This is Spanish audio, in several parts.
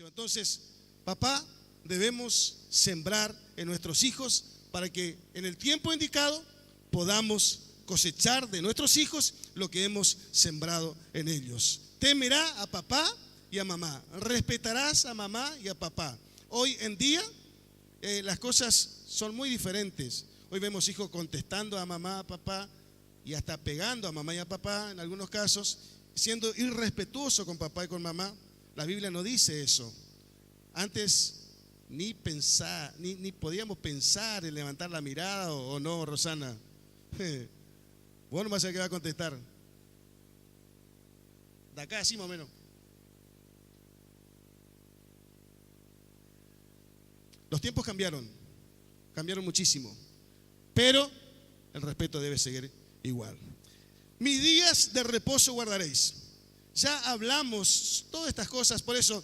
hecho. Entonces, papá, debemos sembrar en nuestros hijos para que en el tiempo indicado podamos cosechar de nuestros hijos lo que hemos sembrado en ellos. Temerá a papá y a mamá. Respetarás a mamá y a papá. Hoy en día las cosas son muy diferentes. Hoy vemos hijos contestando a mamá, a papá y hasta pegando a mamá y a papá en algunos casos, siendo irrespetuoso con papá y con mamá. La Biblia no dice eso. Antes ni podíamos pensar en levantar la mirada o no, Rosana. Vos no vas a saber qué va a contestar. De acá así más o menos. Los tiempos cambiaron muchísimo, pero el respeto debe seguir igual. Mis días de reposo guardaréis. Ya hablamos todas estas cosas, por eso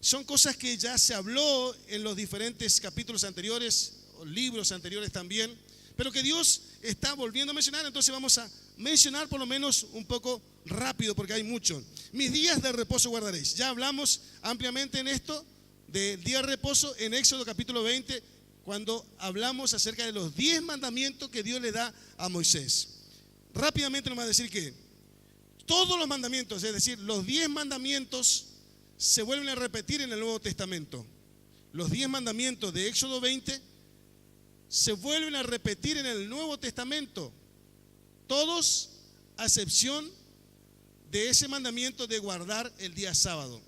son cosas que ya se habló en los diferentes capítulos anteriores, o libros anteriores también, pero que Dios está volviendo a mencionar. Entonces vamos a mencionar por lo menos un poco rápido porque hay mucho. Mis días de reposo guardaréis. Ya hablamos ampliamente en esto del día de reposo en Éxodo capítulo 20, cuando hablamos acerca de los 10 mandamientos que Dios le da a Moisés. Rápidamente nos va a decir que todos los mandamientos, es decir, los 10 mandamientos se vuelven a repetir en el Nuevo Testamento. Los 10 mandamientos de Éxodo 20 se vuelven a repetir en el Nuevo Testamento. Todos a excepción de ese mandamiento de guardar el día sábado.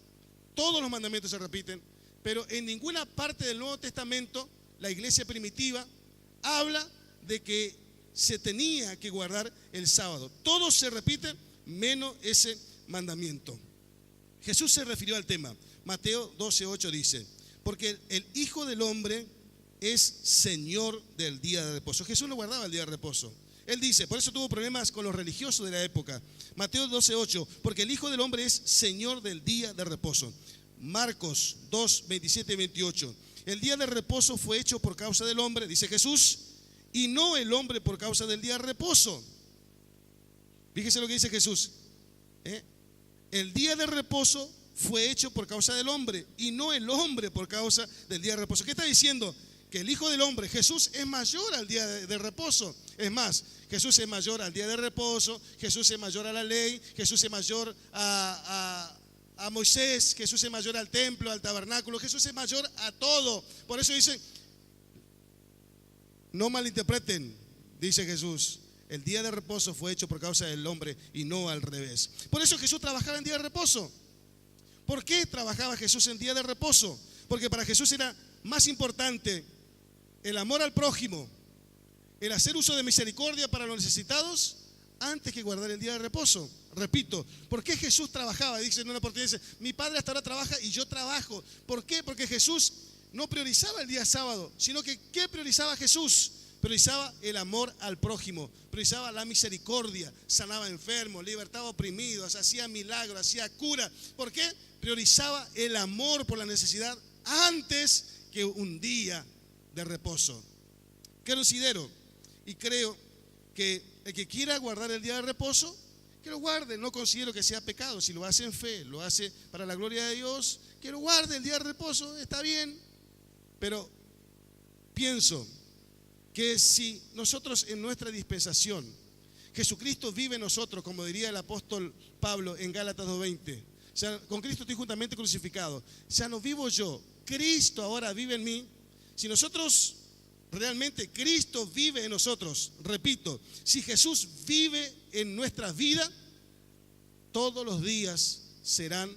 Todos los mandamientos se repiten, pero en ninguna parte del Nuevo Testamento la iglesia primitiva habla de que se tenía que guardar el sábado. Todos se repiten menos ese mandamiento. Jesús se refirió al tema. Mateo 12:8 dice: porque el Hijo del Hombre es Señor del día de reposo. Jesús no guardaba el día de reposo. Él dice, por eso tuvo problemas con los religiosos de la época. Mateo 12:8, porque el Hijo del Hombre es Señor del día de reposo. Marcos 2:27 y 28, el día de reposo fue hecho por causa del hombre, dice Jesús, y no el hombre por causa del día de reposo. Fíjese lo que dice Jesús. El día de reposo fue hecho por causa del hombre y no el hombre por causa del día de reposo. ¿Qué está diciendo? Que el Hijo del Hombre, Jesús, es mayor al día de reposo. Es más, Jesús es mayor al día de reposo, Jesús es mayor a la ley, Jesús es mayor a Moisés, Jesús es mayor al templo, al tabernáculo, Jesús es mayor a todo. Por eso dice, no malinterpreten, dice Jesús, el día de reposo fue hecho por causa del hombre y no al revés. Por eso Jesús trabajaba en día de reposo. ¿Por qué trabajaba Jesús en día de reposo? Porque para Jesús era más importante el amor al prójimo, el hacer uso de misericordia para los necesitados, antes que guardar el día de reposo. Repito, ¿por qué Jesús trabajaba? Dice en una oportunidad, dice, mi padre hasta ahora trabaja y yo trabajo. ¿Por qué? Porque Jesús no priorizaba el día sábado, sino que ¿qué priorizaba Jesús? Priorizaba el amor al prójimo, priorizaba la misericordia, sanaba enfermos, libertaba oprimidos, hacía milagros, hacía cura. ¿Por qué? Priorizaba el amor por la necesidad antes que un día de reposo. Considero y creo que el que quiera guardar el día de reposo, que lo guarde. No considero que sea pecado. Si lo hace en fe, lo hace para la gloria de Dios, que lo guarde el día de reposo, está bien. Pero pienso que si nosotros en nuestra dispensación, Jesucristo vive en nosotros, como diría el apóstol Pablo en Gálatas 2:20, o sea, con Cristo estoy juntamente crucificado, ya no vivo yo, Cristo ahora vive en mí. Si nosotros realmente Cristo vive en nosotros, repito, si Jesús vive en nuestras vidas, todos los días serán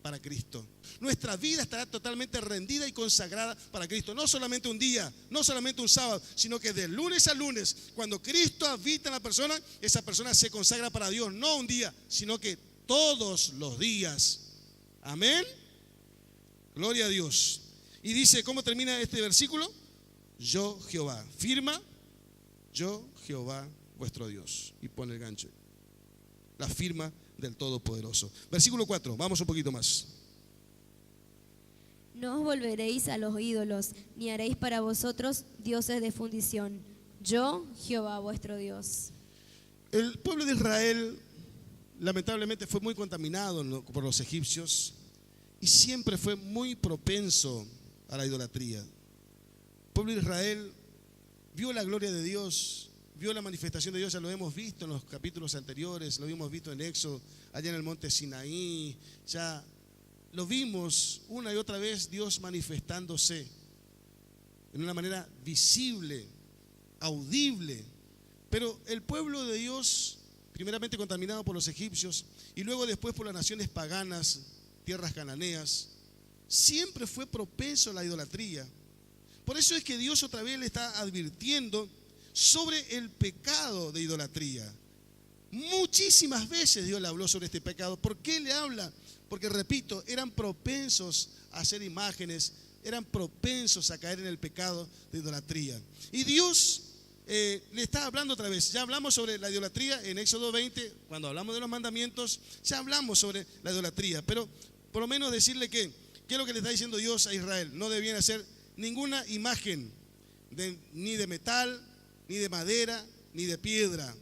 para Cristo. Nuestra vida estará totalmente rendida y consagrada para Cristo. No solamente un día, no solamente un sábado, sino que de lunes a lunes, cuando Cristo habita en la persona, esa persona se consagra para Dios. No un día, sino que todos los días. Amén. Gloria a Dios. Y dice, ¿cómo termina este versículo? Yo Jehová, firma, yo Jehová vuestro Dios. Y pone el gancho. La firma del Todopoderoso. Versículo 4, vamos un poquito más. No os volveréis a los ídolos, ni haréis para vosotros dioses de fundición. Yo, Jehová vuestro Dios. El pueblo de Israel lamentablemente fue muy contaminado por los egipcios y siempre fue muy propenso a la idolatría. El pueblo de Israel vio la gloria de Dios, vio la manifestación de Dios, ya lo hemos visto en los capítulos anteriores, lo hemos visto en Éxodo, allá en el monte Sinaí, ya lo vimos una y otra vez Dios manifestándose en una manera visible, audible. Pero el pueblo de Dios, primeramente contaminado por los egipcios y luego después por las naciones paganas, tierras cananeas, siempre fue propenso a la idolatría. Por eso es que Dios otra vez le está advirtiendo sobre el pecado de idolatría. Muchísimas veces Dios le habló sobre este pecado. ¿Por qué le habla? Porque, repito, eran propensos a hacer imágenes, eran propensos a caer en el pecado de idolatría. Y Dios le está hablando otra vez. Ya hablamos sobre la idolatría en Éxodo 20, cuando hablamos de los mandamientos, ya hablamos sobre la idolatría. Pero por lo menos decirle que, ¿qué es lo que le está diciendo Dios a Israel? No debían hacer ninguna imagen, ni de metal, ni de madera, ni de piedra.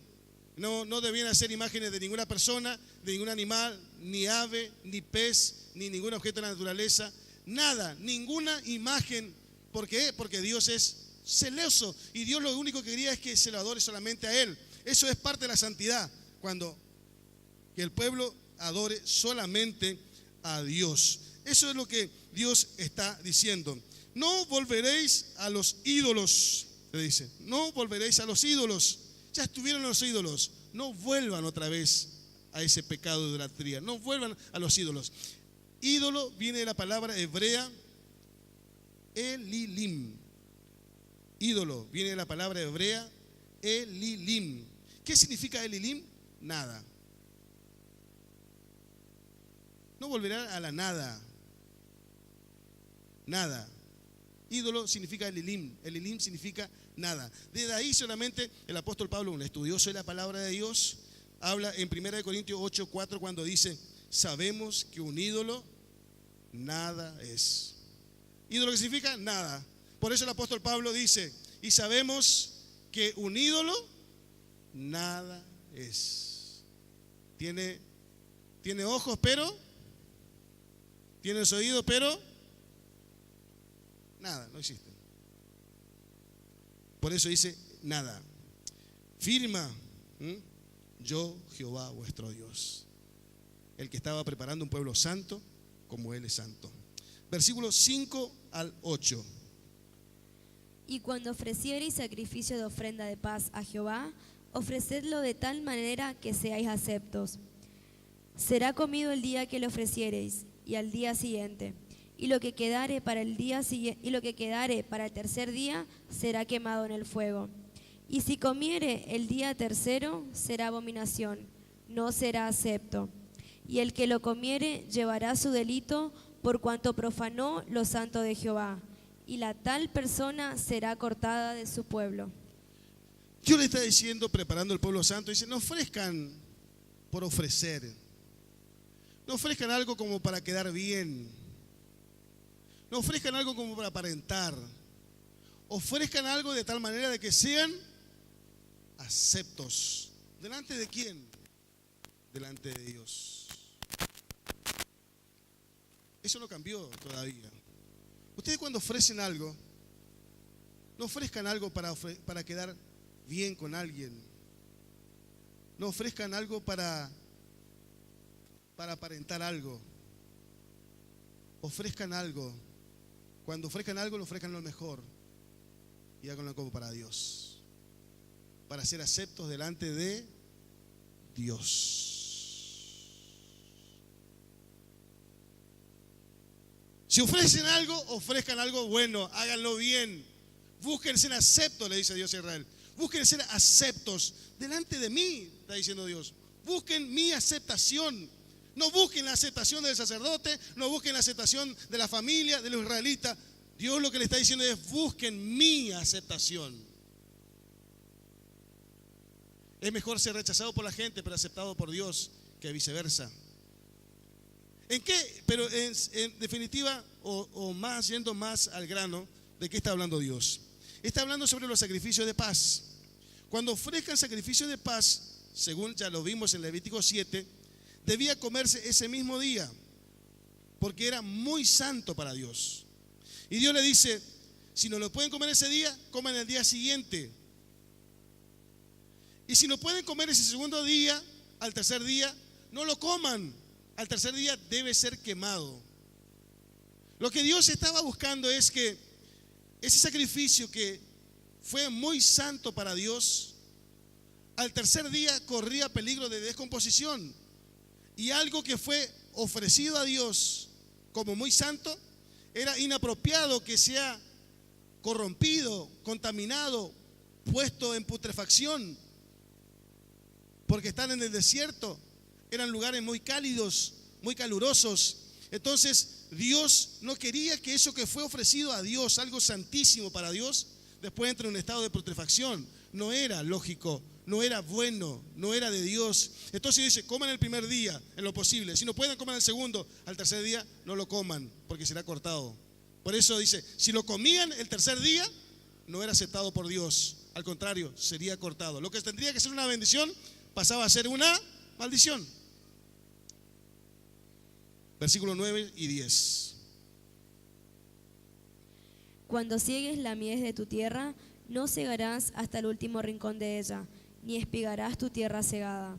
No debían hacer imágenes de ninguna persona, de ningún animal, ni ave, ni pez, ni ningún objeto de la naturaleza. Nada, ninguna imagen. ¿Por qué? Porque Dios es celoso y Dios lo único que quería es que se lo adore solamente a Él. Eso es parte de la santidad, cuando que el pueblo adore solamente a Dios. Eso es lo que Dios está diciendo. No volveréis a los ídolos, le dice. No volveréis a los ídolos. Ya estuvieron los ídolos. No vuelvan otra vez a ese pecado de idolatría. No vuelvan a los ídolos. Ídolo viene de la palabra hebrea Elilim. Ídolo viene de la palabra hebrea Elilim. ¿Qué significa Elilim? Nada. No volverá a la nada. Nada. Ídolo significa Elilim. Elilim significa nada. Desde ahí solamente el apóstol Pablo, un estudioso de la palabra de Dios, habla en 1 Corintios 8:4 cuando dice: sabemos que un ídolo nada es. Ídolo que significa nada. Por eso el apóstol Pablo dice: y sabemos que un ídolo nada es. Tiene ojos, pero tiene los oídos, pero nada, no existe. Por eso dice nada. Firma, yo Jehová vuestro Dios, el que estaba preparando un pueblo santo como Él es santo. Versículos 5 al 8. Y cuando ofreciereis sacrificio de ofrenda de paz a Jehová, ofrecedlo de tal manera que seáis aceptos. Será comido el día que lo ofreciereis, y al día siguiente. Y lo que quedare para el día siguiente, y lo que quedare para el tercer día será quemado en el fuego. Y si comiere el día tercero, será abominación, no será acepto. Y el que lo comiere llevará su delito por cuanto profanó lo santo de Jehová, y la tal persona será cortada de su pueblo. Dios le está diciendo, preparando el pueblo santo, dice: no ofrezcan por ofrecer, no ofrezcan algo como para quedar bien, no ofrezcan algo como para aparentar, ofrezcan algo de tal manera de que sean aceptos. ¿Delante de quién? Delante de Dios. Eso no cambió todavía. Ustedes cuando ofrecen algo, no ofrezcan algo para quedar bien con alguien. No ofrezcan algo para aparentar algo. Ofrezcan algo. Cuando ofrezcan algo, lo ofrezcan lo mejor. Y háganlo como para Dios. Para ser aceptos delante de Dios. Si ofrecen algo, ofrezcan algo bueno, háganlo bien. Busquen ser aceptos, le dice Dios a Israel. Busquen ser aceptos delante de mí, está diciendo Dios. Busquen mi aceptación. No busquen la aceptación del sacerdote, no busquen la aceptación de la familia, de los israelitas. Dios lo que le está diciendo es: busquen mi aceptación. Es mejor ser rechazado por la gente, pero aceptado por Dios, que viceversa. ¿En qué? Pero en definitiva, o más, yendo más al grano, ¿de qué está hablando Dios? Está hablando sobre los sacrificios de paz. Cuando ofrezcan sacrificios de paz, según ya lo vimos en Levítico 7, debía comerse ese mismo día. porque era muy santo para Dios. Y Dios le dice, si no lo pueden comer ese día, coman el día siguiente. Y si no pueden comer ese segundo día, al tercer día, no lo coman. Al tercer día debe ser quemado. Lo que Dios estaba buscando es que ese sacrificio que fue muy santo para Dios, al tercer día corría peligro de descomposición. Y algo que fue ofrecido a Dios como muy santo, era inapropiado que sea corrompido, contaminado, puesto en putrefacción, porque están en el desierto, eran lugares muy cálidos, muy calurosos. Entonces Dios no quería que eso que fue ofrecido a Dios, algo santísimo para Dios, después entre en un estado de putrefacción. No era lógico, no era bueno, no era de Dios. Entonces dice, coman el primer día en lo posible. Si no pueden, coman el segundo. Al tercer día no lo coman, porque será cortado. Por eso dice, si lo comían el tercer día, no era aceptado por Dios. Al contrario, sería cortado. Lo que tendría que ser una bendición pasaba a ser una maldición. Versículos 9 y 10. Cuando ciegues la mies de tu tierra, no cegarás hasta el último rincón de ella, ni espigarás tu tierra cegada.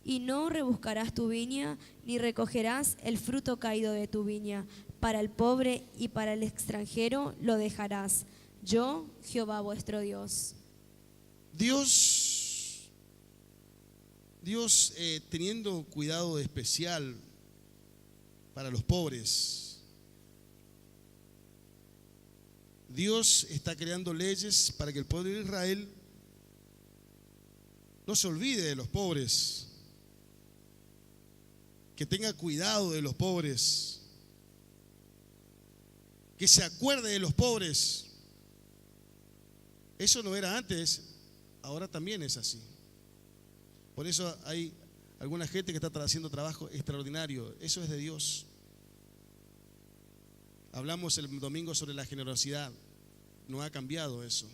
Y no rebuscarás tu viña, ni recogerás el fruto caído de tu viña. Para el pobre y para el extranjero lo dejarás. Yo, Jehová vuestro Dios. Dios teniendo cuidado especial para los pobres. Dios está creando leyes para que el pueblo de Israel no se olvide de los pobres, que tenga cuidado de los pobres, que se acuerde de los pobres. Eso no era antes, ahora también es así. Por eso hay alguna gente que está haciendo trabajo extraordinario. Eso es de Dios. Hablamos el domingo sobre la generosidad. No ha cambiado eso.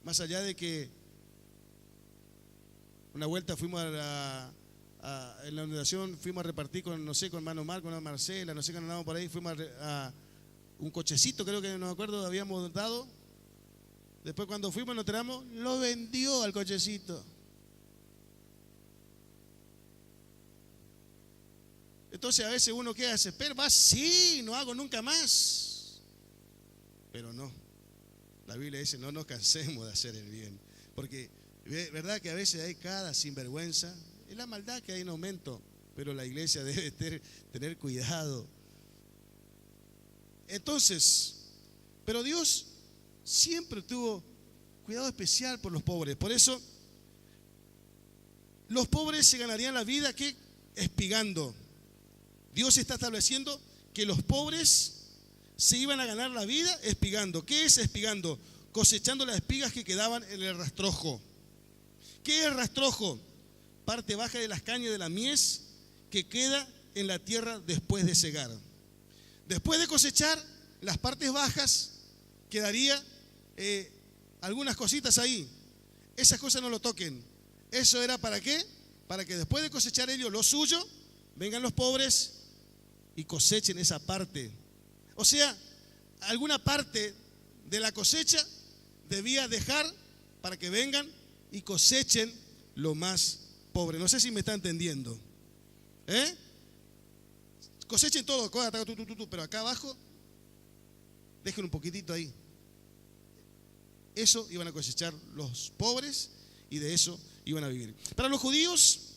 Más allá de que una vuelta fuimos en la universidad, fuimos a repartir con, no sé, con hermano Marco, con hermana Marcela, no sé qué andábamos por ahí, fuimos a un cochecito, creo que no me acuerdo, habíamos dado. Después cuando fuimos nos enteramos, lo vendió al cochecito. Entonces a veces uno queda desesperado, va, sí, no hago nunca más. Pero no, la Biblia dice, no nos cansemos de hacer el bien. Porque, verdad que a veces hay cada sinvergüenza, es la maldad que hay en aumento, pero la iglesia debe tener cuidado. Entonces, pero Dios siempre tuvo cuidado especial por los pobres. Por eso, los pobres se ganarían la vida, ¿qué? Espigando. Dios está estableciendo que los pobres se iban a ganar la vida espigando. ¿Qué es espigando? Cosechando las espigas que quedaban en el rastrojo. ¿Qué es rastrojo? Parte baja de las cañas de la mies que queda en la tierra después de cegar. Después de cosechar, las partes bajas quedaría algunas cositas ahí. Esas cosas no lo toquen. ¿Eso era para qué? Para que después de cosechar ellos lo suyo, vengan los pobres y cosechen esa parte. O sea, alguna parte de la cosecha debía dejar para que vengan y cosechen lo más pobre. No sé si me está entendiendo. Cosechen todo, pero acá abajo dejen un poquitito ahí. Eso iban a cosechar los pobres y de eso iban a vivir. Para los judíos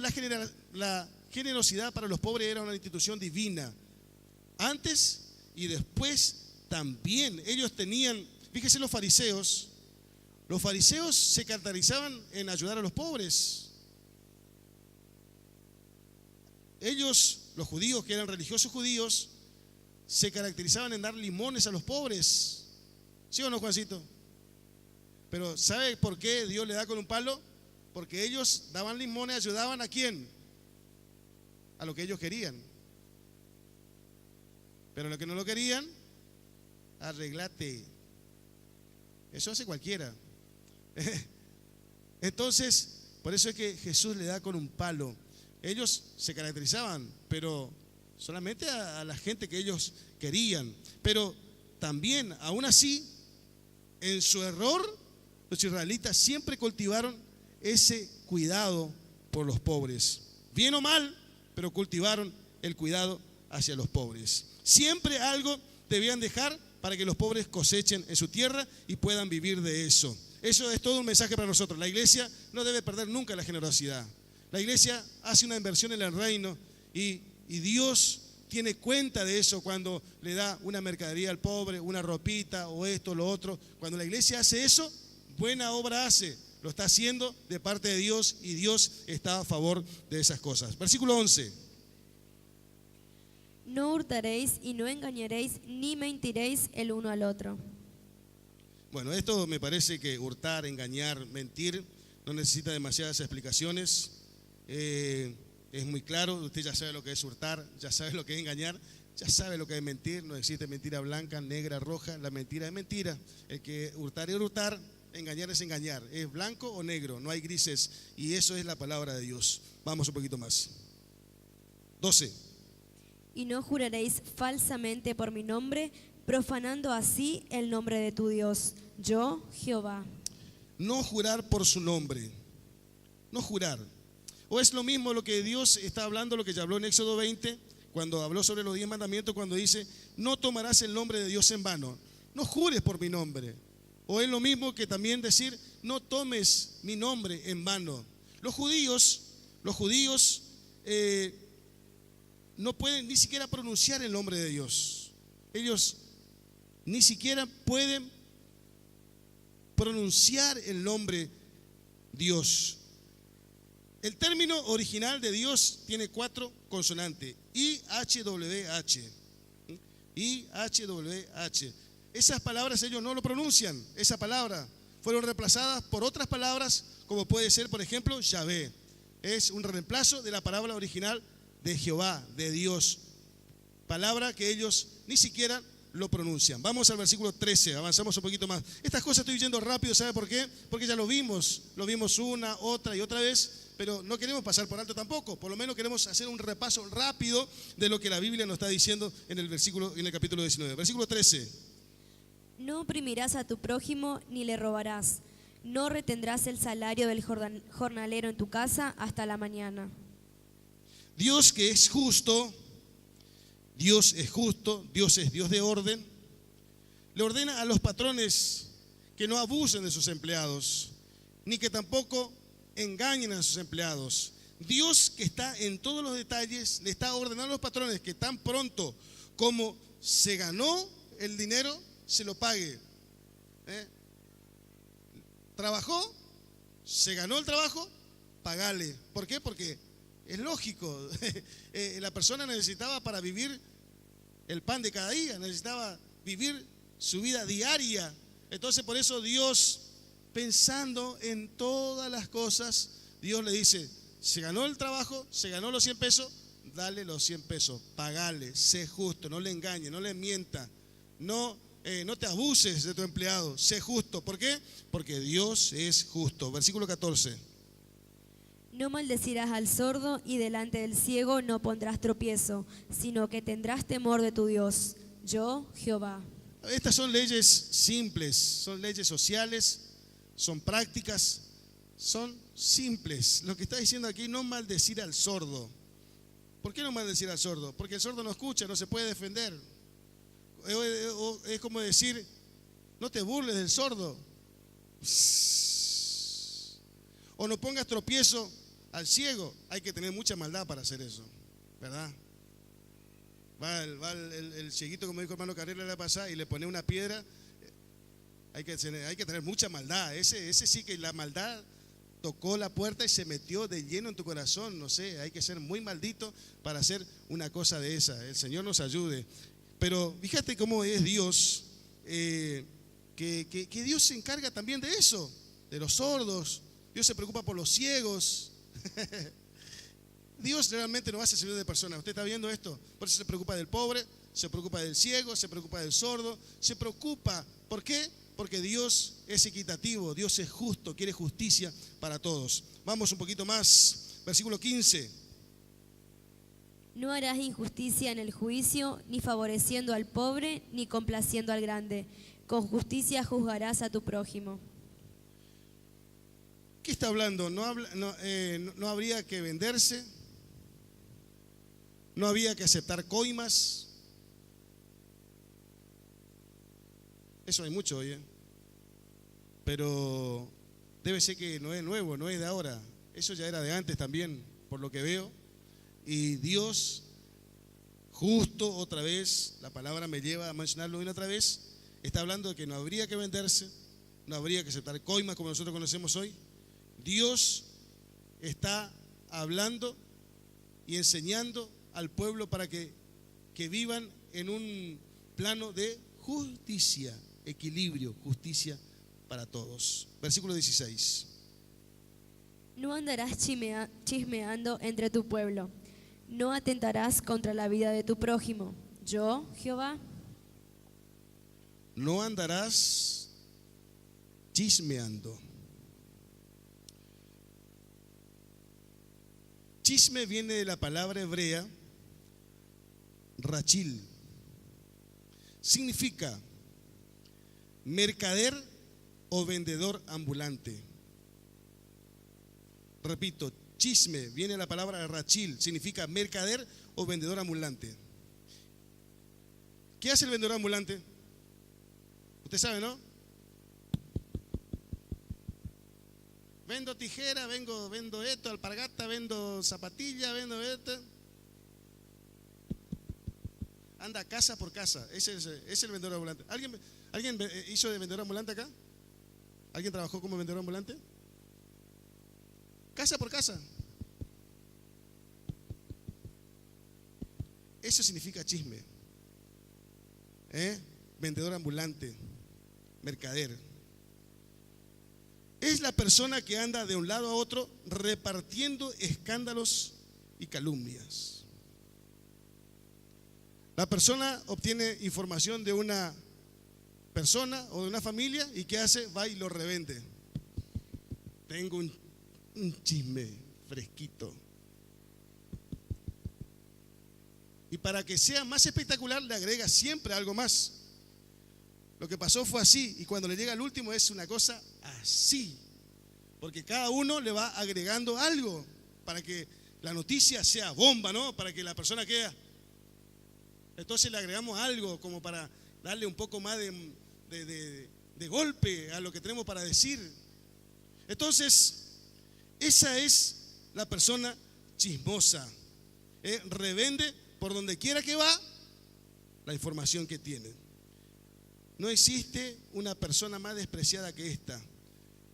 la generosidad para los pobres era una institución divina. Antes y después también. Ellos tenían, fíjese los fariseos se caracterizaban en ayudar a los pobres. Ellos, los judíos que eran religiosos judíos, se caracterizaban en dar limones a los pobres. ¿Sí o no, Juancito? Pero ¿sabe por qué Dios le da con un palo? Porque ellos daban limones, ayudaban ¿a quién? A lo que ellos querían. Pero lo que no lo querían, arreglate. Eso hace cualquiera. Entonces, por eso es que Jesús le da con un palo. ellos se caracterizaban, pero solamente a la gente que ellos querían. Pero también, aún así, en su error, los israelitas siempre cultivaron ese cuidado por los pobres. Bien o mal, pero cultivaron el cuidado hacia los pobres. Siempre algo debían dejar para que los pobres cosechen en su tierra y puedan vivir de eso. Eso es todo un mensaje para nosotros. La iglesia no debe perder nunca la generosidad. La iglesia hace una inversión en el reino y Dios tiene cuenta de eso cuando le da una mercadería al pobre, una ropita o esto, lo otro. Cuando la iglesia hace eso, buena obra hace. Lo está haciendo de parte de Dios y Dios está a favor de esas cosas. Versículo 11. No hurtaréis y no engañaréis ni mentiréis el uno al otro. Bueno, esto me parece que hurtar, engañar, mentir no necesita demasiadas explicaciones. Es muy claro, usted ya sabe lo que es hurtar, ya sabe lo que es engañar, ya sabe lo que es mentir. No existe mentira blanca, negra, roja, la mentira es mentira. El que hurtar es hurtar, engañar es engañar, es blanco o negro, no hay grises, y eso es la palabra de Dios. Vamos un poquito más. 12. Y no juraréis falsamente por mi nombre, profanando así el nombre de tu Dios, yo, Jehová. No jurar por su nombre, no jurar. O es lo mismo lo que Dios está hablando, lo que ya habló en Éxodo 20, cuando habló sobre los 10 mandamientos, cuando dice, no tomarás el nombre de Dios en vano, no jures por mi nombre. O es lo mismo que también decir, no tomes mi nombre en vano. Los judíos no pueden ni siquiera pronunciar el nombre de Dios. Ellos ni siquiera pueden pronunciar el nombre Dios. El término original de Dios tiene 4 consonantes, I-H-W-H. I-H-W-H. Esas palabras ellos no lo pronuncian. Esa palabra fueron reemplazadas por otras palabras, como puede ser, por ejemplo, Yahvé. Es un reemplazo de la palabra original de Jehová, de Dios. Palabra que ellos ni siquiera lo pronuncian. Vamos al versículo 13, avanzamos un poquito más. Estas cosas estoy yendo rápido, ¿sabe por qué? Porque ya lo vimos una, otra y otra vez, pero no queremos pasar por alto tampoco. Por lo menos queremos hacer un repaso rápido de lo que la Biblia nos está diciendo en el capítulo 19. Versículo 13. No oprimirás a tu prójimo ni le robarás. No retendrás el salario del jornalero en tu casa hasta la mañana. Dios que es justo, Dios es justo, Dios es Dios de orden, le ordena a los patrones que no abusen de sus empleados, ni que tampoco engañen a sus empleados. Dios, que está en todos los detalles, le está ordenando a los patrones que tan pronto como se ganó el dinero, se lo pague. Trabajó, se ganó el trabajo, pagale. ¿Por qué? Porque es lógico. La persona necesitaba para vivir el pan de cada día, necesitaba vivir su vida diaria. Entonces por eso Dios, pensando en todas las cosas, Dios le dice, se ganó el trabajo, se ganó los 100 pesos, dale los 100 pesos, pagale, sé justo, no le engañes, no le mienta, no te abuses de tu empleado, sé justo. ¿Por qué? Porque Dios es justo. Versículo 14. No maldecirás al sordo y delante del ciego no pondrás tropiezo, sino que tendrás temor de tu Dios, yo, Jehová. Estas son leyes simples, son leyes sociales, son prácticas, son simples. Lo que está diciendo aquí, no maldecir al sordo. ¿Por qué no maldecir al sordo? Porque el sordo no escucha, no se puede defender. Es como decir, no te burles del sordo. O no pongas tropiezo al ciego. Hay que tener mucha maldad para hacer eso, ¿verdad? Va el cieguito, como dijo hermano Carrera la pasada, y le pone una piedra. Hay que tener mucha maldad. Ese sí que la maldad tocó la puerta y se metió de lleno en tu corazón. No sé, hay que ser muy maldito para hacer una cosa de esa. El Señor nos ayude. Pero fíjate cómo es Dios, que Dios se encarga también de eso, de los sordos. Dios se preocupa por los ciegos. Dios realmente no hace servicio de personas. ¿Usted está viendo esto? Por eso se preocupa del pobre, se preocupa del ciego, se preocupa del sordo, se preocupa. ¿Por qué? Porque Dios es equitativo, Dios es justo, quiere justicia para todos. Vamos un poquito más, versículo 15. No harás injusticia en el juicio, ni favoreciendo al pobre, ni complaciendo al grande. Con justicia juzgarás a tu prójimo. ¿Qué está hablando? No habría que venderse, no había que aceptar coimas. Eso hay mucho hoy, pero debe ser que no es nuevo, no es de ahora. Eso ya era de antes también, por lo que veo. Y Dios, justo otra vez, la palabra me lleva a mencionarlo una otra vez, está hablando de que no habría que venderse, no habría que aceptar coimas como nosotros conocemos hoy. Dios está hablando y enseñando al pueblo para que vivan en un plano de justicia, equilibrio, justicia para todos. Versículo 16. No andarás chismeando entre tu pueblo. No atentarás contra la vida de tu prójimo. Yo, Jehová. No andarás chismeando. Chisme viene de la palabra hebrea rachil. Significa mercader o vendedor ambulante. Repito, chisme viene de la palabra rachil, significa mercader o vendedor ambulante. ¿Qué hace el vendedor ambulante? Usted sabe, ¿no? Vendo tijera, vendo esto, alpargata, vendo zapatilla, vendo esto. Anda casa por casa. Ese es el vendedor ambulante. ¿Alguien hizo de vendedor ambulante acá? ¿Alguien trabajó como vendedor ambulante? Casa por casa. Eso significa chisme. Vendedor ambulante, mercader. Es la persona que anda de un lado a otro repartiendo escándalos y calumnias. La persona obtiene información de una persona o de una familia y ¿qué hace? Va y lo revende. Tengo un chisme fresquito. Y para que sea más espectacular le agrega siempre algo más. Lo que pasó fue así y cuando le llega al último es una cosa así. Porque cada uno le va agregando algo para que la noticia sea bomba, ¿no? Para que la persona quede. Entonces le agregamos algo como para darle un poco más de golpe a lo que tenemos para decir. Entonces, esa es la persona chismosa. Revende por donde quiera que va la información que tiene. No existe una persona más despreciada que esta.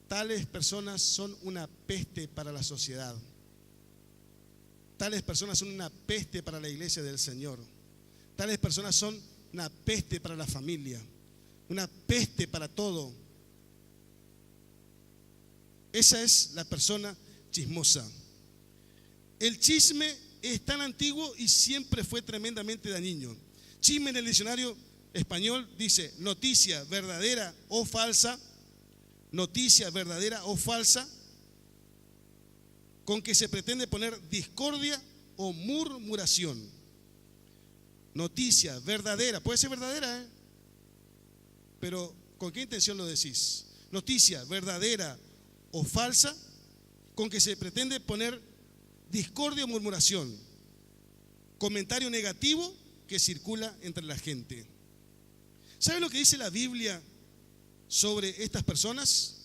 Tales personas son una peste para la sociedad. Tales personas son una peste para la iglesia del Señor. Tales personas son una peste para la familia, una peste para todo. Esa es la persona chismosa. El chisme es tan antiguo y siempre fue tremendamente dañino. Chisme en el diccionario español dice noticia verdadera o falsa, noticia verdadera o falsa, con que se pretende poner discordia o murmuración. Noticia verdadera, puede ser verdadera, pero ¿con qué intención lo decís? Noticia verdadera o falsa, con que se pretende poner discordia o murmuración, comentario negativo que circula entre la gente. ¿Sabe lo que dice la Biblia sobre estas personas?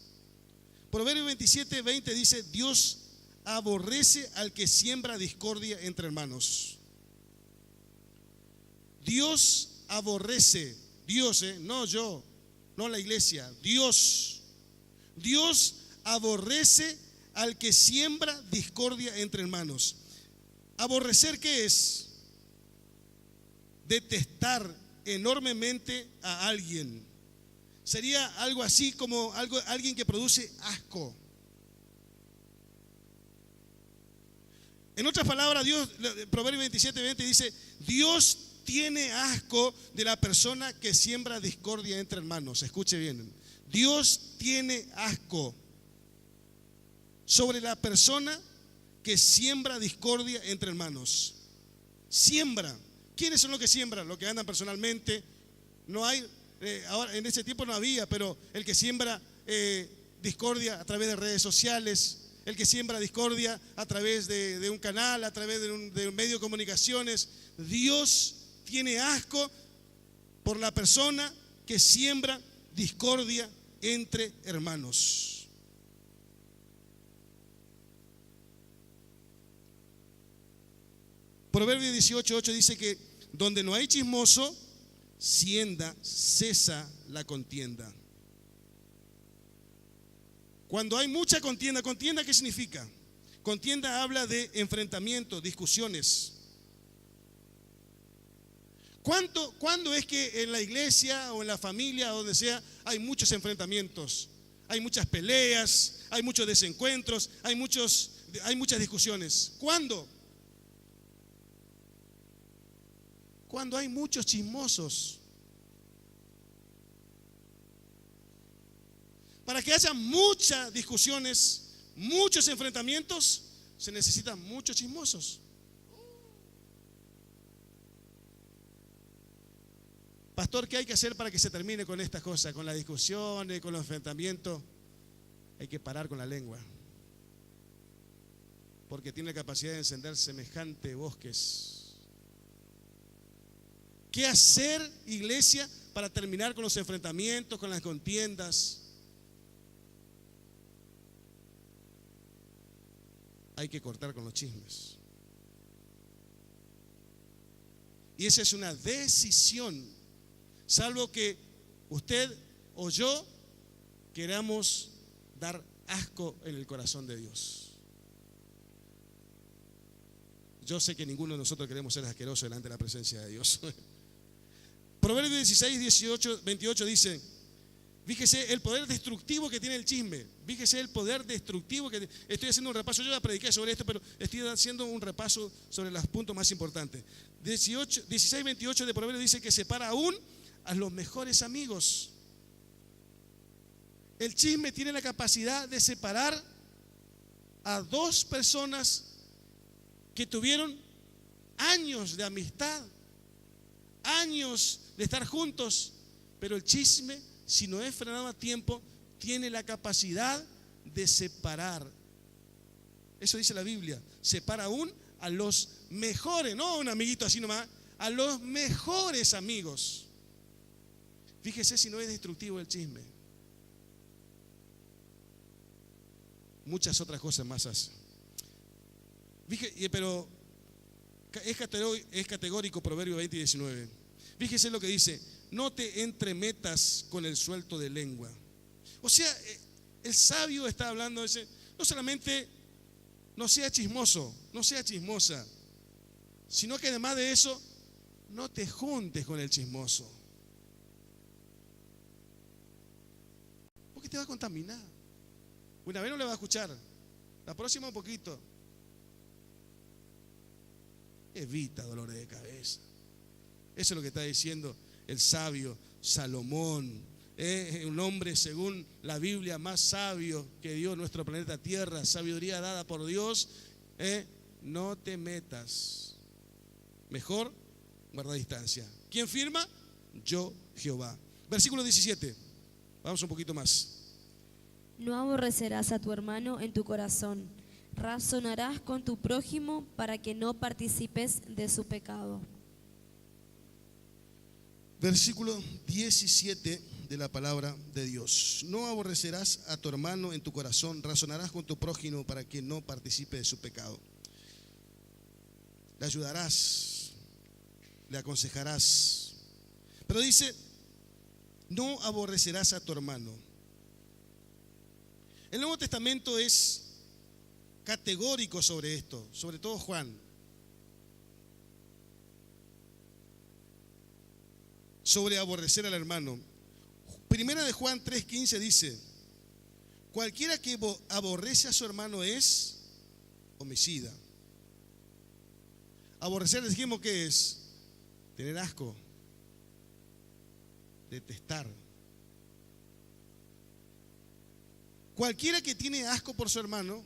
Proverbios 27:20 dice: Dios aborrece al que siembra discordia entre hermanos. Dios aborrece, Dios, no yo, no la iglesia, Dios aborrece al que siembra discordia entre hermanos. ¿Aborrecer qué es? Detestar enormemente a alguien. Sería algo así como alguien que produce asco. En otras palabras, Proverbios 27:20 dice: Dios tiene asco de la persona que siembra discordia entre hermanos. Escuche bien. Dios tiene asco sobre la persona que siembra discordia entre hermanos. Siembra. ¿Quiénes son los que siembran? Los que andan personalmente. No hay, ahora en ese tiempo no había, pero el que siembra discordia a través de redes sociales, el que siembra discordia a través de un canal, a través de un medio de comunicaciones. Dios tiene asco por la persona que siembra discordia entre hermanos. Proverbios 18:8 dice que donde no hay chismoso, cesa la contienda. Cuando hay mucha contienda, ¿contienda qué significa? Contienda habla de enfrentamiento, discusiones. ¿Cuándo es que en la iglesia o en la familia o donde sea hay muchos enfrentamientos? Hay muchas peleas, hay muchos desencuentros, hay muchas discusiones. ¿Cuándo? Cuando hay muchos chismosos. Para que haya muchas discusiones, muchos enfrentamientos, se necesitan muchos chismosos. Pastor, ¿qué hay que hacer para que se termine con estas cosas? Con las discusiones, con los enfrentamientos. Hay que parar con la lengua. Porque tiene la capacidad de encender semejante bosques. ¿Qué hacer, iglesia, para terminar con los enfrentamientos, con las contiendas? Hay que cortar con los chismes. Y esa es una decisión, salvo que usted o yo queramos dar asco en el corazón de Dios. Yo sé que ninguno de nosotros queremos ser asquerosos delante de la presencia de Dios. Proverbios 16:28 dice: fíjese el poder destructivo que tiene el chisme. Fíjese el poder destructivo que estoy haciendo un repaso. Yo ya prediqué sobre esto, pero estoy haciendo un repaso sobre los puntos más importantes. 16:28 de Proverbios dice que separa aún a los mejores amigos. El chisme tiene la capacidad de separar a dos personas que tuvieron años de amistad, años de estar juntos, pero el chisme, si no es frenado a tiempo, tiene la capacidad de separar. Eso dice la Biblia. Separa aún a los mejores, no a un amiguito así nomás, a los mejores amigos. Fíjese si no es destructivo el chisme. Muchas otras cosas más hace. Pero es categórico Proverbio 20:19. Fíjese lo que dice: no te entremetas con el suelto de lengua. O sea, el sabio está hablando, no solamente no sea chismoso, no sea chismosa, sino que además de eso, no te juntes con el chismoso. Porque te va a contaminar. Una vez no le va a escuchar, la próxima un poquito. Evita dolores de cabeza. Eso es lo que está diciendo el sabio Salomón, un hombre según la Biblia más sabio que dio nuestro planeta Tierra, sabiduría dada por Dios. No te metas, mejor guarda distancia. ¿Quién firma? Yo, Jehová. Versículo 17, vamos un poquito más. No aborrecerás a tu hermano en tu corazón, razonarás con tu prójimo para que no participes de su pecado. Versículo 17 de la palabra de Dios. No aborrecerás a tu hermano en tu corazón, razonarás con tu prójimo para que no participe de su pecado. Le ayudarás, le aconsejarás. Pero dice, no aborrecerás a tu hermano. El Nuevo Testamento es categórico sobre esto, sobre todo Juan. Sobre aborrecer al hermano. Primera de Juan 3:15 dice: cualquiera que aborrece a su hermano es homicida. Aborrecer, dijimos que es tener asco, detestar. Cualquiera que tiene asco por su hermano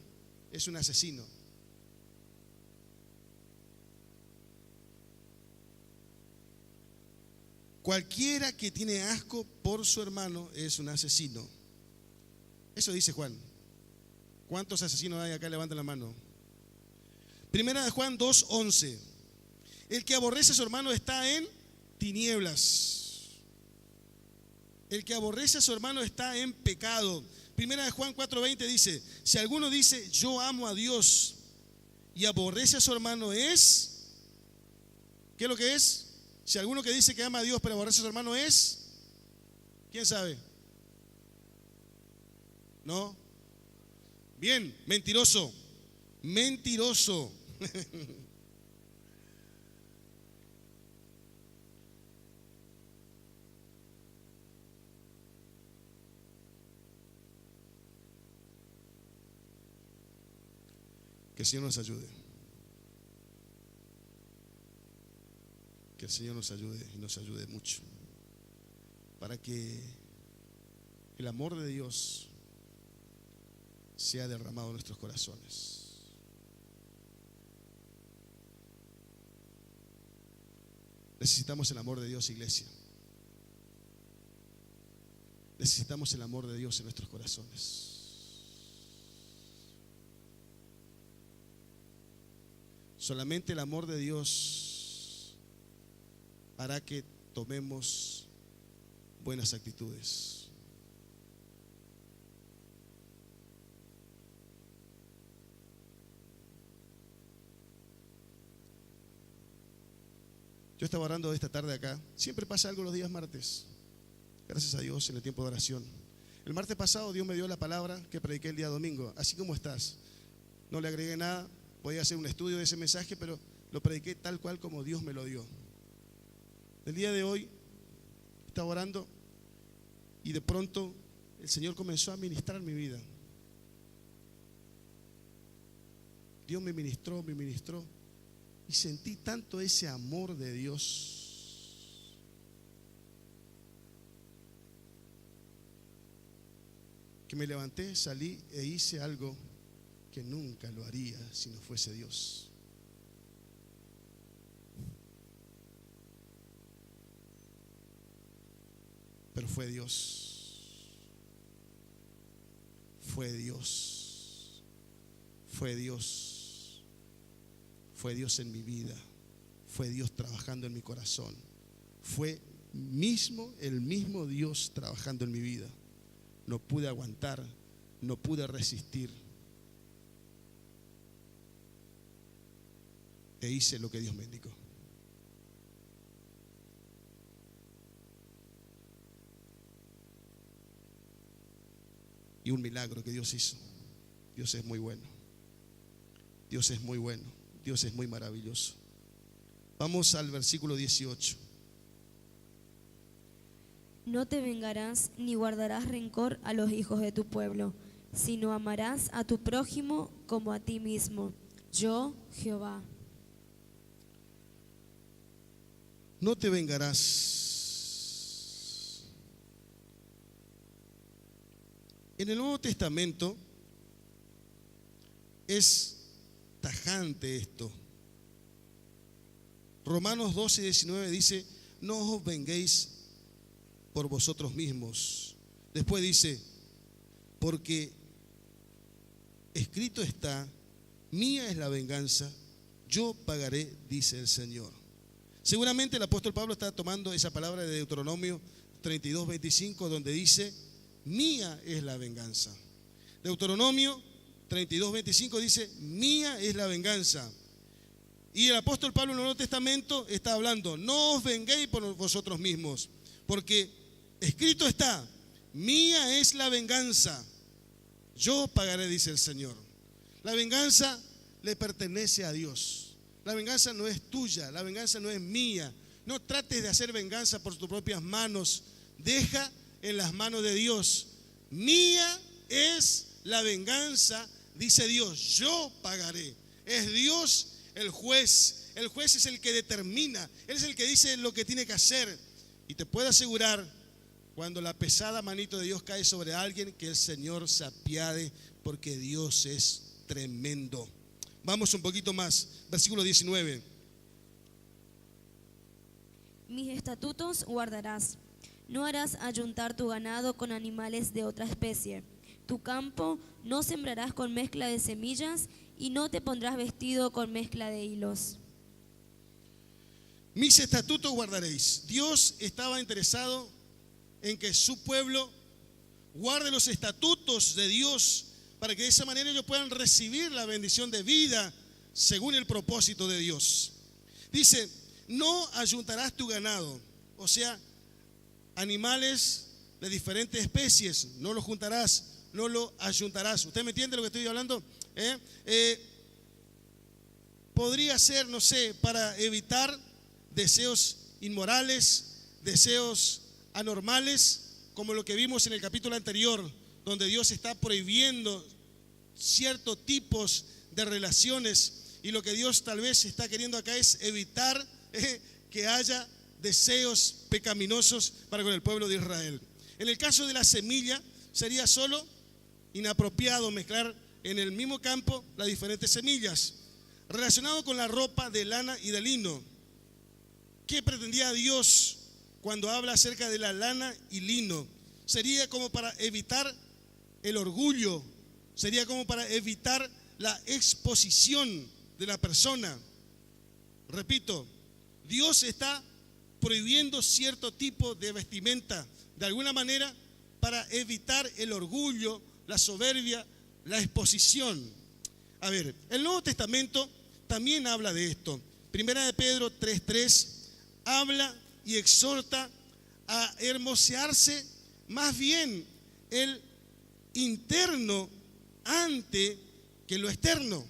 es un asesino. Cualquiera que tiene asco por su hermano es un asesino. Eso dice Juan. ¿Cuántos asesinos hay acá? Levanten la mano. Primera de Juan 2:11. El que aborrece a su hermano está en tinieblas. El que aborrece a su hermano está en pecado. Primera de Juan 4:20 dice, si alguno dice yo amo a Dios y aborrece a su hermano es, ¿qué es lo que es? Si alguno que dice que ama a Dios pero aborrece a su hermano es, ¿quién sabe? ¿No? Bien, mentiroso. Mentiroso. Que el Señor nos ayude. Que el Señor nos ayude y nos ayude mucho. Para que el amor de Dios sea derramado en nuestros corazones. Necesitamos el amor de Dios, iglesia. Necesitamos el amor de Dios en nuestros corazones. Solamente el amor de Dios hará que tomemos buenas actitudes. Yo estaba orando esta tarde acá. Siempre pasa algo los días martes. Gracias a Dios en el tiempo de oración. El martes pasado Dios me dio la palabra que prediqué el día domingo. Así como estás. No le agregué nada. Podía hacer un estudio de ese mensaje, pero lo prediqué tal cual como Dios me lo dio. El día de hoy estaba orando y de pronto el Señor comenzó a ministrar mi vida. Dios me ministró y sentí tanto ese amor de Dios. Que me levanté, salí e hice algo que nunca lo haría si no fuese Dios. Pero fue Dios. Fue Dios. Fue Dios. Fue Dios en mi vida. Fue Dios trabajando en mi corazón. Fue el mismo Dios trabajando en mi vida. No pude aguantar, no pude resistir. E hice lo que Dios me indicó. Y un milagro que Dios hizo. Dios es muy bueno. Dios es muy bueno. Dios es muy maravilloso. Vamos al versículo 18. No te vengarás ni guardarás rencor a los hijos de tu pueblo, sino amarás a tu prójimo como a ti mismo. Yo, Jehová. No te vengarás. En el Nuevo Testamento es tajante esto. Romanos 12:19 dice, no os venguéis por vosotros mismos. Después dice, porque escrito está, mía es la venganza, yo pagaré, dice el Señor. Seguramente el apóstol Pablo está tomando esa palabra de Deuteronomio 32:25, donde dice, mía es la venganza. Deuteronomio 32:25 dice, mía es la venganza. Y el apóstol Pablo en el Nuevo Testamento está hablando, no os venguéis por vosotros mismos, porque escrito está, mía es la venganza, yo pagaré, dice el Señor. La venganza le pertenece a Dios. La venganza no es tuya, la venganza no es mía. No trates de hacer venganza por tus propias manos. Deja en las manos de Dios. Mía es la venganza, dice Dios, yo pagaré. Es Dios el juez. El juez es el que determina. Él es el que dice lo que tiene que hacer. Y te puedo asegurar, cuando la pesada manito de Dios cae sobre alguien, que el Señor se apiade, porque Dios es tremendo. Vamos un poquito más, versículo 19. Mis estatutos guardarás. No harás ayuntar tu ganado con animales de otra especie. Tu campo no sembrarás con mezcla de semillas y no te pondrás vestido con mezcla de hilos. Mis estatutos guardaréis. Dios estaba interesado en que su pueblo guarde los estatutos de Dios para que de esa manera ellos puedan recibir la bendición de vida según el propósito de Dios. Dice, no ayuntarás tu ganado, o sea, animales de diferentes especies, no lo juntarás, no lo ayuntarás. ¿Usted me entiende lo que estoy hablando? Podría ser, no sé, para evitar deseos inmorales, deseos anormales, como lo que vimos en el capítulo anterior, donde Dios está prohibiendo ciertos tipos de relaciones, y lo que Dios tal vez está queriendo acá es evitar que haya deseos pecaminosos para con el pueblo de Israel. En el caso de la semilla, sería solo inapropiado mezclar en el mismo campo las diferentes semillas. Relacionado con la ropa de lana y de lino, ¿qué pretendía Dios cuando habla acerca de la lana y lino? Sería como para evitar el orgullo, sería como para evitar la exposición de la persona. Repito, Dios está prohibiendo cierto tipo de vestimenta, de alguna manera, para evitar el orgullo, la soberbia, la exposición. A ver, el Nuevo Testamento también habla de esto. Primera de Pedro 3:3 habla y exhorta a hermosearse más bien el interno ante que lo externo.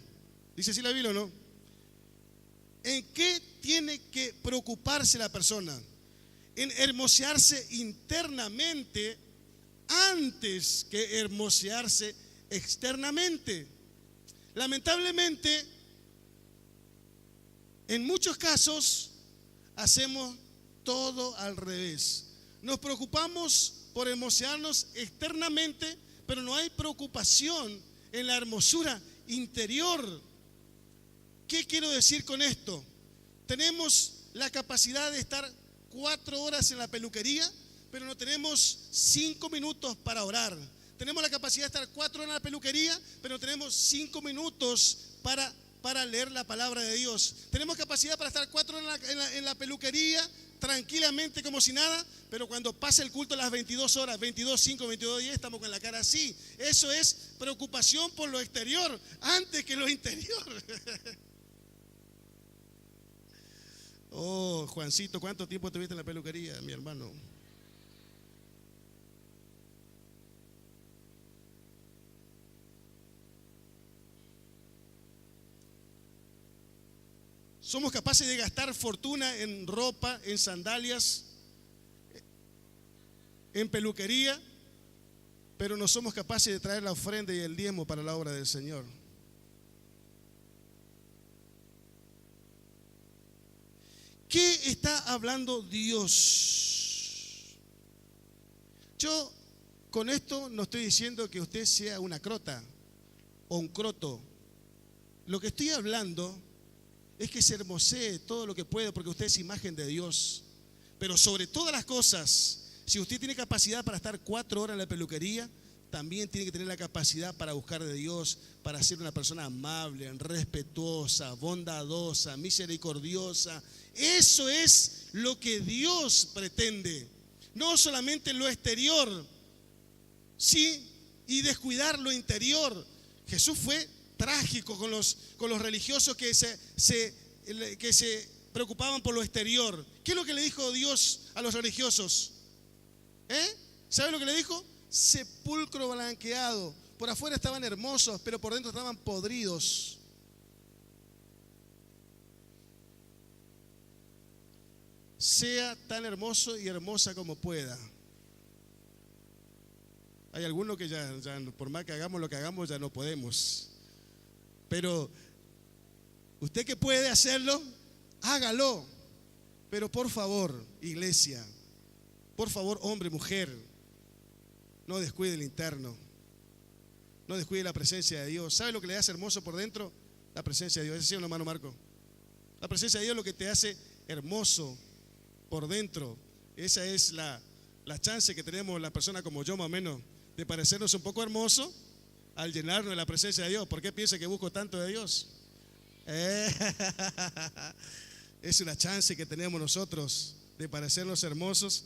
¿Dice así la Biblia o no? ¿En qué tiene que preocuparse la persona? En hermosearse internamente antes que hermosearse externamente. Lamentablemente, en muchos casos hacemos todo al revés. Nos preocupamos por hermosearnos externamente, pero no hay preocupación en la hermosura interior. ¿Qué quiero decir con esto? Tenemos la capacidad de estar 4 horas en la peluquería, pero no tenemos 5 minutos para orar. Tenemos la capacidad de estar 4 horas en la peluquería, pero no tenemos 5 minutos para leer la palabra de Dios. Tenemos capacidad para estar 4 horas en la peluquería tranquilamente como si nada, pero cuando pasa el culto a las 22 horas, 22:05, 22:10, estamos con la cara así. Eso es preocupación por lo exterior antes que lo interior. Oh, Juancito, ¿cuánto tiempo estuviste en la peluquería, mi hermano? Somos capaces de gastar fortuna en ropa, en sandalias, en peluquería, pero no somos capaces de traer la ofrenda y el diezmo para la obra del Señor. ¿Qué está hablando Dios? Yo con esto no estoy diciendo que usted sea una crota o un croto. Lo que estoy hablando es que se hermosee todo lo que puede, porque usted es imagen de Dios. Pero sobre todas las cosas, si usted tiene capacidad para estar 4 horas en la peluquería, también tiene que tener la capacidad para buscar de Dios, para ser una persona amable, respetuosa, bondadosa, misericordiosa. Eso es lo que Dios pretende. No solamente lo exterior, sí, y descuidar lo interior. Jesús fue trágico con los religiosos que se preocupaban por lo exterior. ¿Qué es lo que le dijo Dios a los religiosos? ¿Sabe lo que le dijo? Sepulcro blanqueado. Por afuera estaban hermosos, pero por dentro estaban podridos. Sea tan hermoso y hermosa como pueda. Hay algunos que ya por más que hagamos lo que hagamos, ya no podemos. Pero usted que puede hacerlo, hágalo. Pero por favor, iglesia, por favor, hombre, mujer, no descuide el interno. No descuide la presencia de Dios. ¿Sabe lo que le hace hermoso por dentro? La presencia de Dios. ¿Es así o no, hermano Marco? La presencia de Dios es lo que te hace hermoso. por dentro. Esa es la chance que tenemos la persona como yo, más o menos, de parecernos un poco hermoso al llenarnos de la presencia de Dios. ¿Por qué piensa que busco tanto de Dios? Es una chance que tenemos nosotros de parecernos hermosos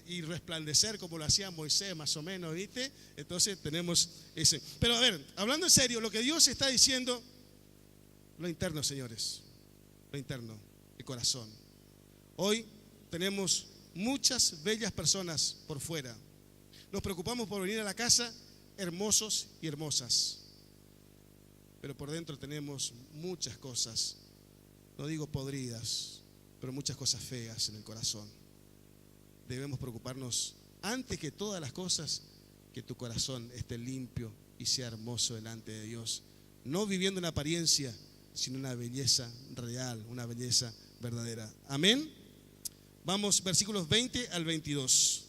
y resplandecer como lo hacía Moisés, más o menos, ¿viste? Entonces tenemos ese. Pero a ver, hablando en serio, lo que Dios está diciendo, lo interno, señores, lo interno, el corazón. Hoy tenemos muchas bellas personas por fuera. Nos preocupamos por venir a la casa hermosos y hermosas, pero por dentro tenemos muchas cosas, no digo podridas, pero muchas cosas feas en el corazón. Debemos preocuparnos antes que todas las cosas que tu corazón esté limpio y sea hermoso delante de Dios, no viviendo una apariencia, sino una belleza real, una belleza verdadera. Amén. Vamos, versículos 20 al 22.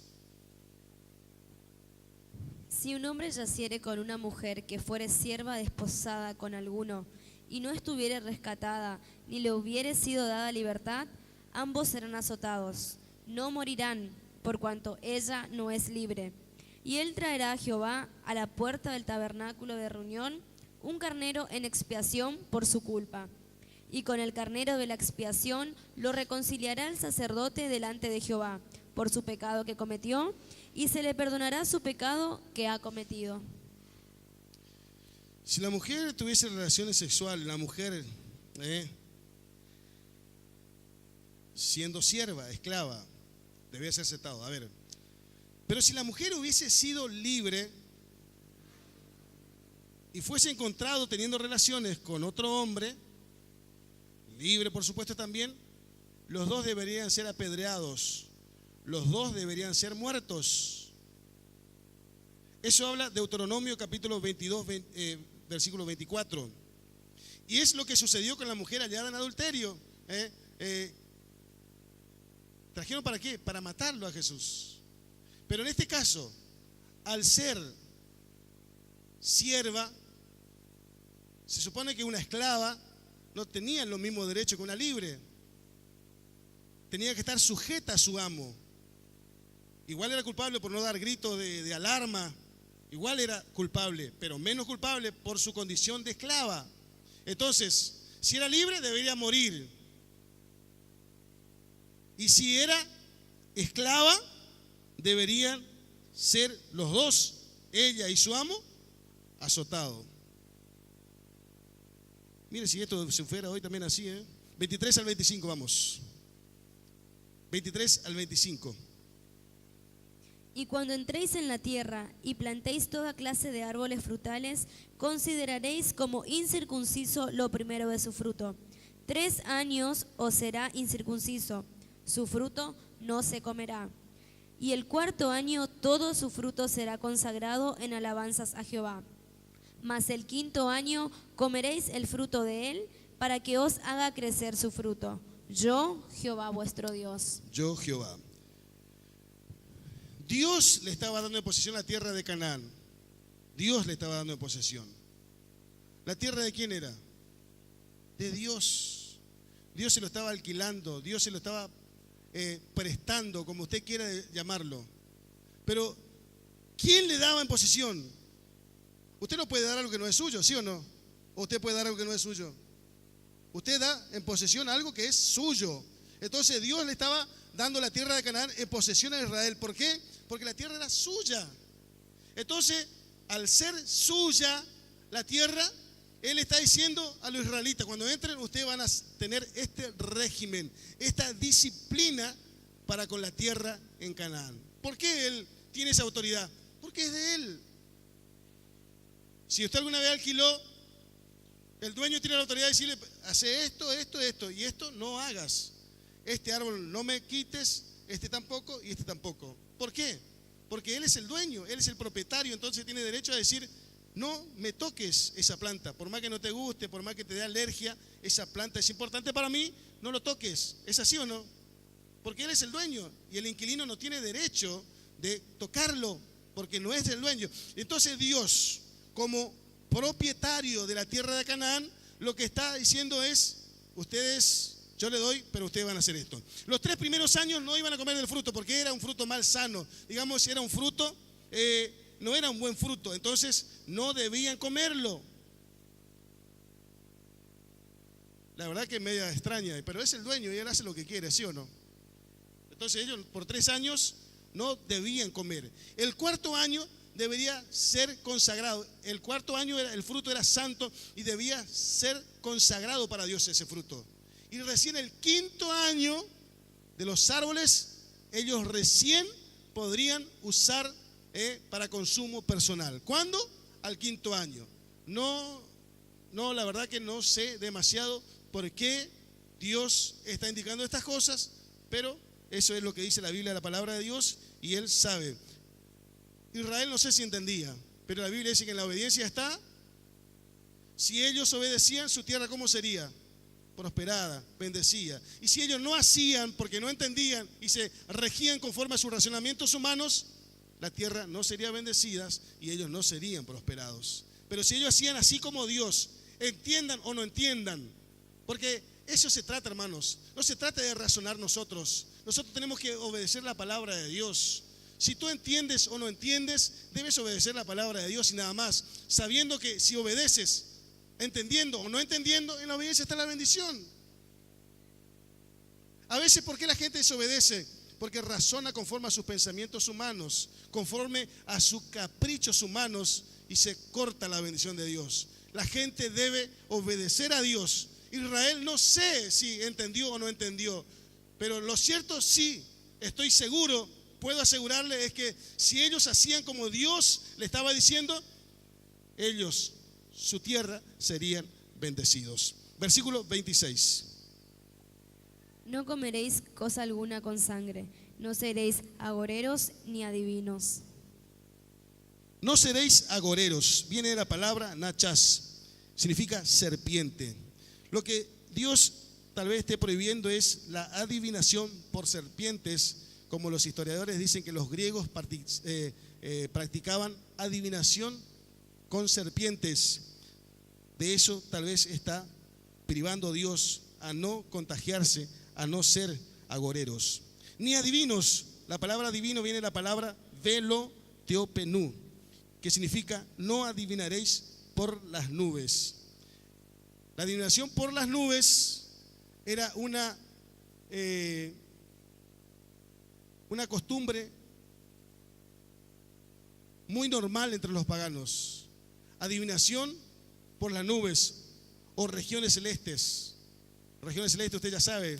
Si un hombre yaciere con una mujer que fuere sierva desposada con alguno, y no estuviere rescatada, ni le hubiere sido dada libertad, ambos serán azotados. No morirán, por cuanto ella no es libre. Y él traerá a Jehová a la puerta del tabernáculo de reunión un carnero en expiación por su culpa. Y con el carnero de la expiación lo reconciliará el sacerdote delante de Jehová por su pecado que cometió, y se le perdonará su pecado que ha cometido. Si la mujer tuviese relaciones sexuales, la mujer siendo sierva, esclava, debía ser aceptado. A ver, pero si la mujer hubiese sido libre y fuese encontrado teniendo relaciones con otro hombre, libre por supuesto también, los dos deberían ser apedreados, los dos deberían ser muertos. Eso habla Deuteronomio capítulo 22, versículo 24. Y es lo que sucedió con la mujer hallada en adulterio. ¿Trajeron para qué? Para matarlo a Jesús. Pero en este caso, al ser sierva, se supone que una esclava no tenía los mismos derechos que una libre. Tenía que estar sujeta a su amo. Igual era culpable por no dar gritos de alarma. Igual era culpable, pero menos culpable por su condición de esclava. Entonces, si era libre, debería morir. Y si era esclava, deberían ser los dos, ella y su amo, azotados. Mire si esto se fuera hoy también así, 23 al 25, vamos. 23 al 25. Y cuando entréis en la tierra y plantéis toda clase de árboles frutales, consideraréis como incircunciso lo primero de su fruto. 3 años os será incircunciso, su fruto no se comerá. Y el 4.º año todo su fruto será consagrado en alabanzas a Jehová. Mas el 5.º año comeréis el fruto de él, para que os haga crecer su fruto. Yo, Jehová vuestro Dios. Yo, Jehová. Dios le estaba dando en posesión la tierra de Canaán. Dios le estaba dando en posesión. ¿La tierra de quién era? De Dios. Dios se lo estaba alquilando, Dios se lo estaba prestando, como usted quiera llamarlo. Pero, ¿quién le daba en posesión? Usted no puede dar algo que no es suyo, ¿sí o no? ¿O usted puede dar algo que no es suyo? Usted da en posesión algo que es suyo. Entonces Dios le estaba dando la tierra de Canaán en posesión a Israel. ¿Por qué? Porque la tierra era suya. Entonces, al ser suya la tierra, Él está diciendo a los israelitas: cuando entren, ustedes van a tener este régimen, esta disciplina para con la tierra en Canaán. ¿Por qué Él tiene esa autoridad? Porque es de Él. Si usted alguna vez alquiló, el dueño tiene la autoridad de decirle: hace esto, esto, esto, y esto no hagas. Este árbol no me quites, este tampoco y este tampoco. ¿Por qué? Porque Él es el dueño, Él es el propietario, entonces tiene derecho a decir: no me toques esa planta, por más que no te guste, por más que te dé alergia, esa planta es importante para mí, no lo toques. ¿Es así o no? Porque Él es el dueño y el inquilino no tiene derecho de tocarlo, porque no es del dueño. Entonces Dios, como propietario de la tierra de Canaán, lo que está diciendo es: ustedes Yo le doy, pero ustedes van a hacer esto. Los 3 primeros años no iban a comer del fruto porque era un fruto mal sano. Digamos, era un fruto, no era un buen fruto, entonces no debían comerlo. La verdad que es media extraña, pero es el dueño y él hace lo que quiere, ¿sí o no? Entonces ellos por 3 años no debían comer. El 4.º año debería ser consagrado. El 4.º año el fruto era santo y debía ser consagrado para Dios ese fruto. Y recién el 5.º año de los árboles, ellos recién podrían usar para consumo personal. ¿Cuándo? Al 5.º año. No, la verdad que no sé demasiado por qué Dios está indicando estas cosas, pero eso es lo que dice la Biblia, la palabra de Dios, y Él sabe. Israel no sé si entendía, pero la Biblia dice que en la obediencia está. Si ellos obedecían, su tierra ¿cómo sería? Prosperada, bendecida. Y si ellos no hacían porque no entendían y se regían conforme a sus razonamientos humanos, la tierra no sería bendecida y ellos no serían prosperados. Pero si ellos hacían así como Dios, entiendan o no entiendan, porque eso se trata, hermanos, no se trata de razonar nosotros tenemos que obedecer la palabra de Dios. Si tú entiendes o no entiendes, debes obedecer la palabra de Dios y nada más, sabiendo que si obedeces, entendiendo o no entendiendo, en la obediencia está la bendición. A veces, ¿por qué la gente desobedece? Porque razona conforme a sus pensamientos humanos, conforme a sus caprichos humanos, y se corta la bendición de Dios. La gente debe obedecer a Dios. Israel no sé si entendió o no entendió, pero lo cierto sí, estoy seguro, puedo asegurarle, es que si ellos hacían como Dios le estaba diciendo, ellos, su tierra, serían bendecidos. Versículo 26. No comeréis cosa alguna con sangre, no seréis agoreros ni adivinos. No seréis agoreros, viene de la palabra nachas, significa serpiente. Lo que Dios tal vez esté prohibiendo es la adivinación por serpientes, como los historiadores dicen que los griegos practicaban adivinación con serpientes. De eso tal vez está privando Dios a no contagiarse, a no ser agoreros. Ni adivinos, la palabra adivino viene de la palabra veloteopenú, que significa no adivinaréis por las nubes. La adivinación por las nubes era una costumbre muy normal entre los paganos. Adivinación por las nubes o regiones celestes. Regiones celestes, usted ya sabe,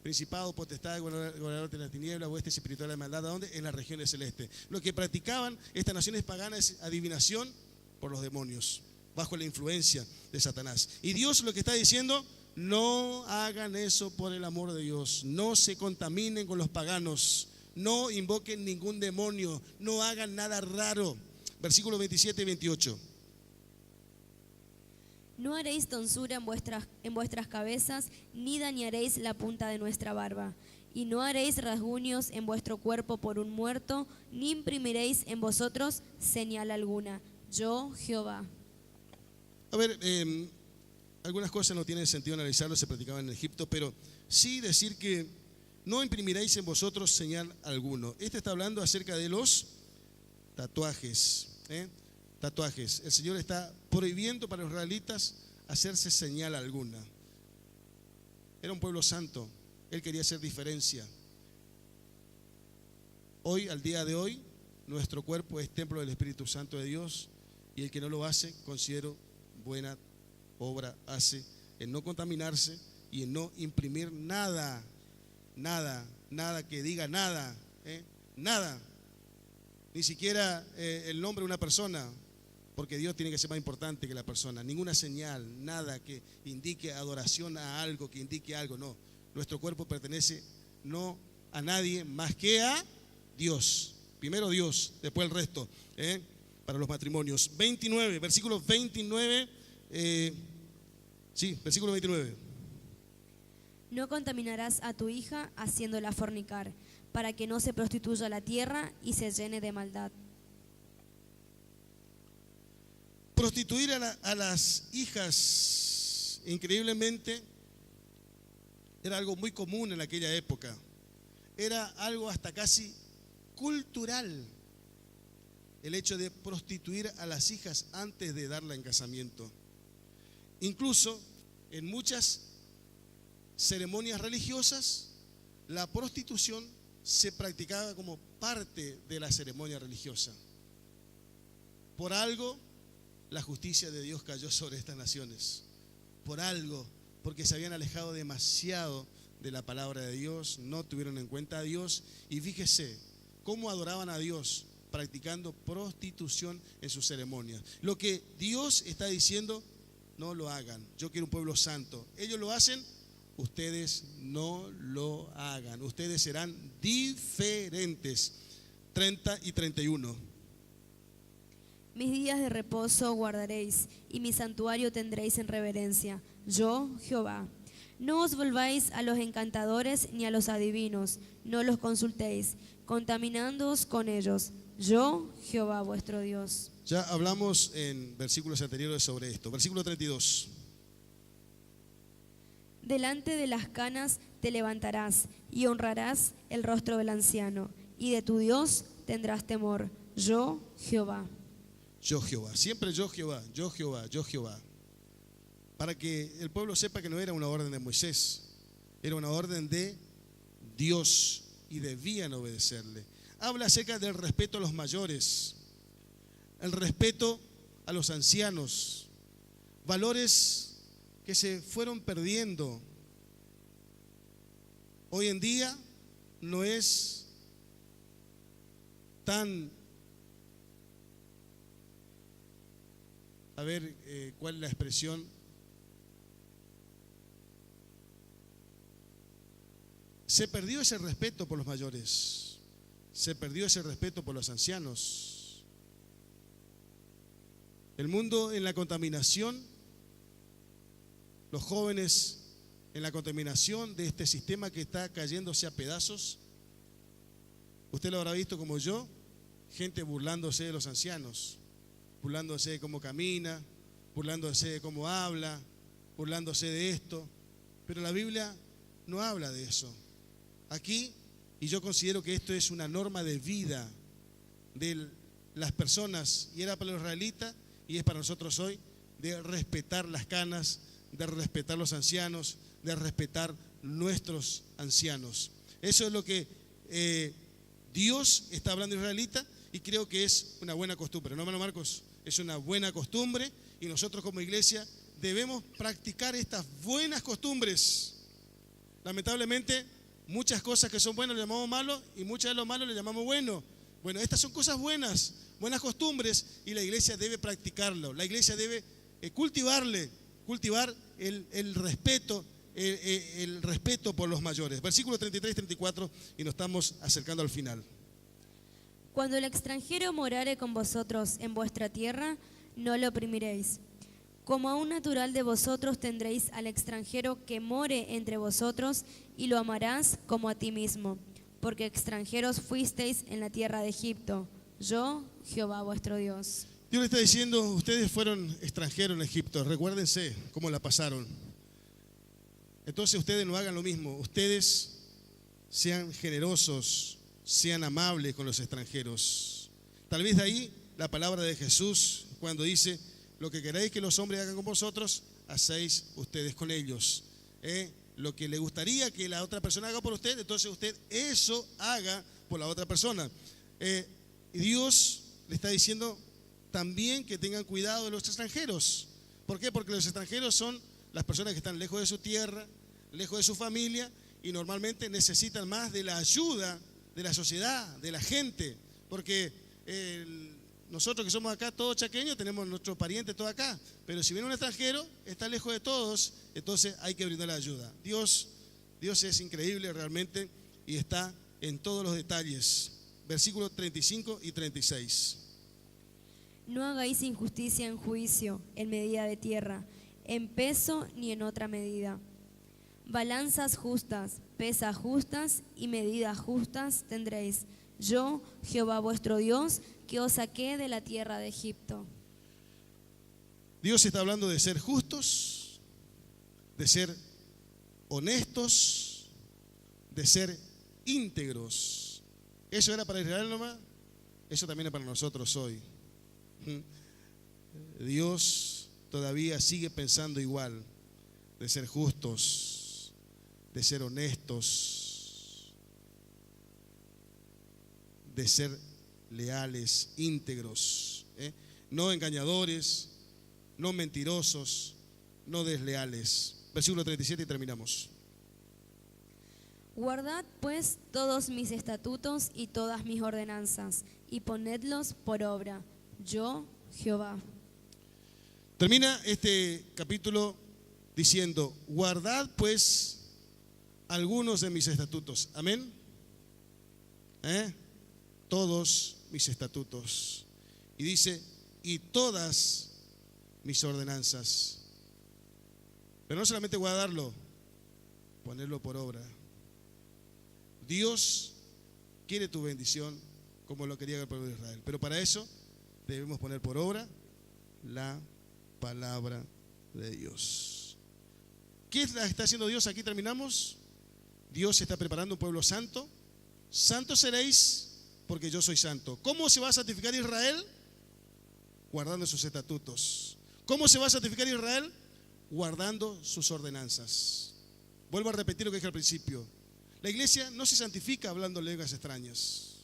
principado, potestad, gobernador de la tiniebla, huestes espirituales de maldad. ¿A dónde? En las regiones celestes. Lo que practicaban estas naciones paganas es adivinación por los demonios, bajo la influencia de Satanás. Y Dios lo que está diciendo, no hagan eso por el amor de Dios, no se contaminen con los paganos, no invoquen ningún demonio, no hagan nada raro. Versículos 27 y 28. No haréis tonsura en vuestras cabezas, ni dañaréis la punta de nuestra barba. Y no haréis rasguños en vuestro cuerpo por un muerto, ni imprimiréis en vosotros señal alguna. Yo, Jehová. A ver, algunas cosas no tienen sentido analizarlo, se practicaban en Egipto, pero sí decir que no imprimiréis en vosotros señal alguno. Este está hablando acerca de los tatuajes. Tatuajes. El Señor está prohibiendo para los israelitas hacerse señal alguna. Era un pueblo santo, Él quería hacer diferencia. Hoy, al día de hoy, nuestro cuerpo es templo del Espíritu Santo de Dios, y el que no lo hace, considero buena obra hace en no contaminarse y en no imprimir nada que diga nada, nada, ni siquiera el nombre de una persona, porque Dios tiene que ser más importante que la persona. Ninguna señal, nada que indique adoración a algo, que indique algo, no. Nuestro cuerpo pertenece no a nadie más que a Dios. Primero Dios, después el resto, para los matrimonios. 29, versículo 29. Versículo 29. No contaminarás a tu hija haciéndola fornicar, para que no se prostituya la tierra y se llene de maldad. Prostituir a las hijas, increíblemente, Era algo muy común en aquella época. Era algo hasta casi cultural el hecho de prostituir a las hijas antes de darla en casamiento. Incluso en muchas ceremonias religiosas, la prostitución se practicaba como parte de la ceremonia religiosa. Por algo, la justicia de Dios cayó sobre estas naciones. Por algo, porque se habían alejado demasiado de la palabra de Dios, no tuvieron en cuenta a Dios. Y fíjese cómo adoraban a Dios, practicando prostitución en sus ceremonias. Lo que Dios está diciendo, no lo hagan. Yo quiero un pueblo santo. Ellos lo hacen, ustedes no lo hagan. Ustedes serán diferentes. 30 y 31. Mis días de reposo guardaréis, y mi santuario tendréis en reverencia. Yo, Jehová. No os volváis a los encantadores ni a los adivinos, no los consultéis, contaminándoos con ellos. Yo, Jehová vuestro Dios. Ya hablamos en versículos anteriores sobre esto. Versículo 32. Delante de las canas te levantarás y honrarás el rostro del anciano, y de tu Dios tendrás temor. Yo, Jehová. Yo Jehová, siempre yo Jehová, yo Jehová, yo Jehová. Para que el pueblo sepa que no era una orden de Moisés, era una orden de Dios y debían obedecerle. Habla acerca del respeto a los mayores, el respeto a los ancianos, valores que se fueron perdiendo. Hoy en día no es tan, ¿cuál es la expresión? Se perdió ese respeto por los mayores, se perdió ese respeto por los ancianos. El mundo en la contaminación, los jóvenes en la contaminación de este sistema que está cayéndose a pedazos. Usted lo habrá visto como yo, gente burlándose de los ancianos, burlándose de cómo camina, burlándose de cómo habla, burlándose de esto. Pero la Biblia no habla de eso. Aquí, y yo considero que esto es una norma de vida de las personas, y era para los israelitas y es para nosotros hoy, de respetar las canas, de respetar los ancianos, de respetar nuestros ancianos. Eso es lo que Dios está hablando de israelita, y creo que es una buena costumbre, ¿no, hermano Marcos? Es una buena costumbre, y nosotros como iglesia debemos practicar estas buenas costumbres. Lamentablemente, muchas cosas que son buenas le llamamos malos, y muchas de lo malo le llamamos bueno. Bueno, estas son cosas buenas, buenas costumbres, y la iglesia debe practicarlo. La iglesia debe cultivar el respeto, el respeto por los mayores. Versículo 33 y 34, y nos estamos acercando al final. Cuando el extranjero morare con vosotros en vuestra tierra, no lo oprimiréis. Como a un natural de vosotros tendréis al extranjero que more entre vosotros, y lo amarás como a ti mismo, porque extranjeros fuisteis en la tierra de Egipto. Yo, Jehová vuestro Dios. Dios le está diciendo, ustedes fueron extranjeros en Egipto, recuérdense cómo la pasaron. Entonces ustedes no hagan lo mismo, ustedes sean generosos, sean amables con los extranjeros. Tal vez de ahí la palabra de Jesús cuando dice, lo que queréis que los hombres hagan con vosotros, hacéis ustedes con ellos. Lo que le gustaría que la otra persona haga por usted, entonces usted eso haga por la otra persona. Y Dios le está diciendo también que tengan cuidado de los extranjeros. ¿Por qué? Porque los extranjeros son las personas que están lejos de su tierra, lejos de su familia, y normalmente necesitan más de la ayuda de la sociedad, de la gente, porque nosotros que somos acá todos chaqueños tenemos nuestros parientes todos acá, pero si viene un extranjero está lejos de todos, entonces hay que brindarle ayuda. Dios es increíble realmente, y está en todos los detalles. Versículos 35 y 36. No hagáis injusticia en juicio, en medida de tierra, en peso ni en otra medida. Balanzas justas, pesas justas y medidas justas tendréis. Yo, Jehová vuestro Dios, que os saqué de la tierra de Egipto. Dios está hablando de ser justos, de ser honestos, de ser íntegros. ¿Eso era para Israel nomás? Eso también es para nosotros hoy. Dios todavía sigue pensando igual, de ser justos, de ser honestos, de ser leales, íntegros, no engañadores, no mentirosos, no desleales. Versículo 37 y terminamos. Guardad pues todos mis estatutos y todas mis ordenanzas, y ponedlos por obra. Yo, Jehová. Termina este capítulo diciendo: guardad pues algunos de mis estatutos. Amén. Todos mis estatutos. Y dice: y todas mis ordenanzas. Pero no solamente guardarlo, ponerlo por obra. Dios quiere tu bendición como lo quería el pueblo de Israel. Pero para eso debemos poner por obra la palabra de Dios. ¿Qué está haciendo Dios? Aquí terminamos. Dios está preparando un pueblo santo. Santos seréis porque yo soy santo. ¿Cómo se va a santificar Israel? Guardando sus estatutos. ¿Cómo se va a santificar Israel? Guardando sus ordenanzas. Vuelvo a repetir lo que dije al principio. La iglesia no se santifica hablando lenguas extrañas.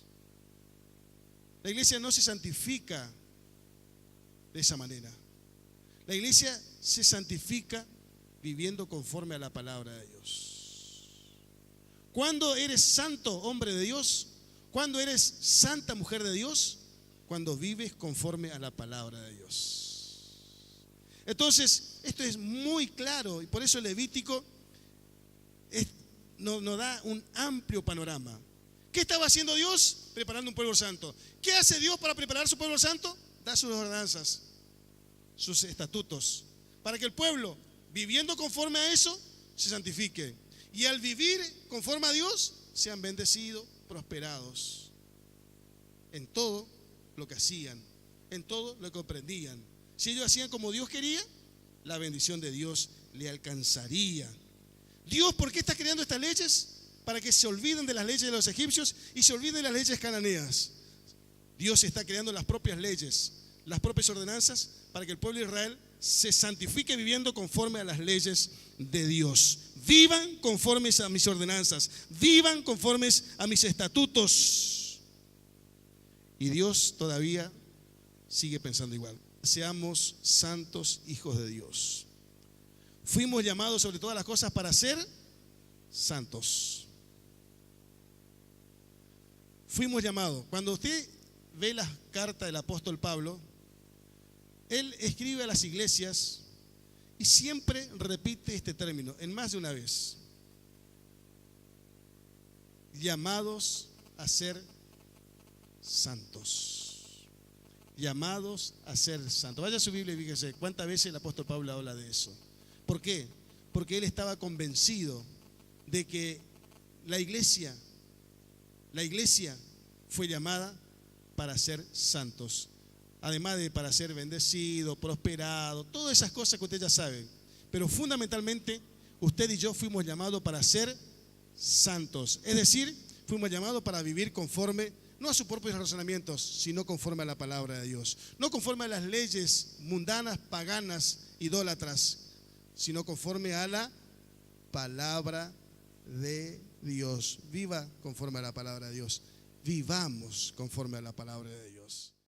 La iglesia no se santifica de esa manera. La iglesia se santifica viviendo conforme a la palabra de Dios. ¿Cuándo eres santo, hombre de Dios? ¿Cuándo eres santa, mujer de Dios? Cuando vives conforme a la palabra de Dios. Entonces, esto es muy claro y por eso el Levítico nos da un amplio panorama. ¿Qué estaba haciendo Dios? Preparando un pueblo santo. ¿Qué hace Dios para preparar su pueblo santo? Da sus ordenanzas, sus estatutos, para que el pueblo, viviendo conforme a eso, se santifique. Y al vivir conforme a Dios, sean bendecidos, prosperados en todo lo que hacían, en todo lo que comprendían. Si ellos hacían como Dios quería, la bendición de Dios le alcanzaría. Dios, ¿por qué está creando estas leyes? Para que se olviden de las leyes de los egipcios y se olviden de las leyes cananeas. Dios está creando las propias leyes, las propias ordenanzas, para que el pueblo de Israel se santifique viviendo conforme a las leyes de Dios. Vivan conformes a mis ordenanzas, vivan conformes a mis estatutos. Y Dios todavía sigue pensando igual. Seamos santos hijos de Dios. Fuimos llamados sobre todas las cosas para ser santos. Fuimos llamados. Cuando usted ve las cartas del apóstol Pablo, él escribe a las iglesias y siempre repite este término, en más de una vez. Llamados a ser santos. Llamados a ser santos. Vaya a su Biblia y fíjese cuántas veces el apóstol Pablo habla de eso. ¿Por qué? Porque él estaba convencido de que la iglesia fue llamada para ser santos. Además de para ser bendecido, prosperado, todas esas cosas que usted ya sabe. Pero fundamentalmente, usted y yo fuimos llamados para ser santos. Es decir, fuimos llamados para vivir conforme, no a sus propios razonamientos, sino conforme a la palabra de Dios. No conforme a las leyes mundanas, paganas, idólatras, sino conforme a la palabra de Dios. Viva conforme a la palabra de Dios. Vivamos conforme a la palabra de Dios.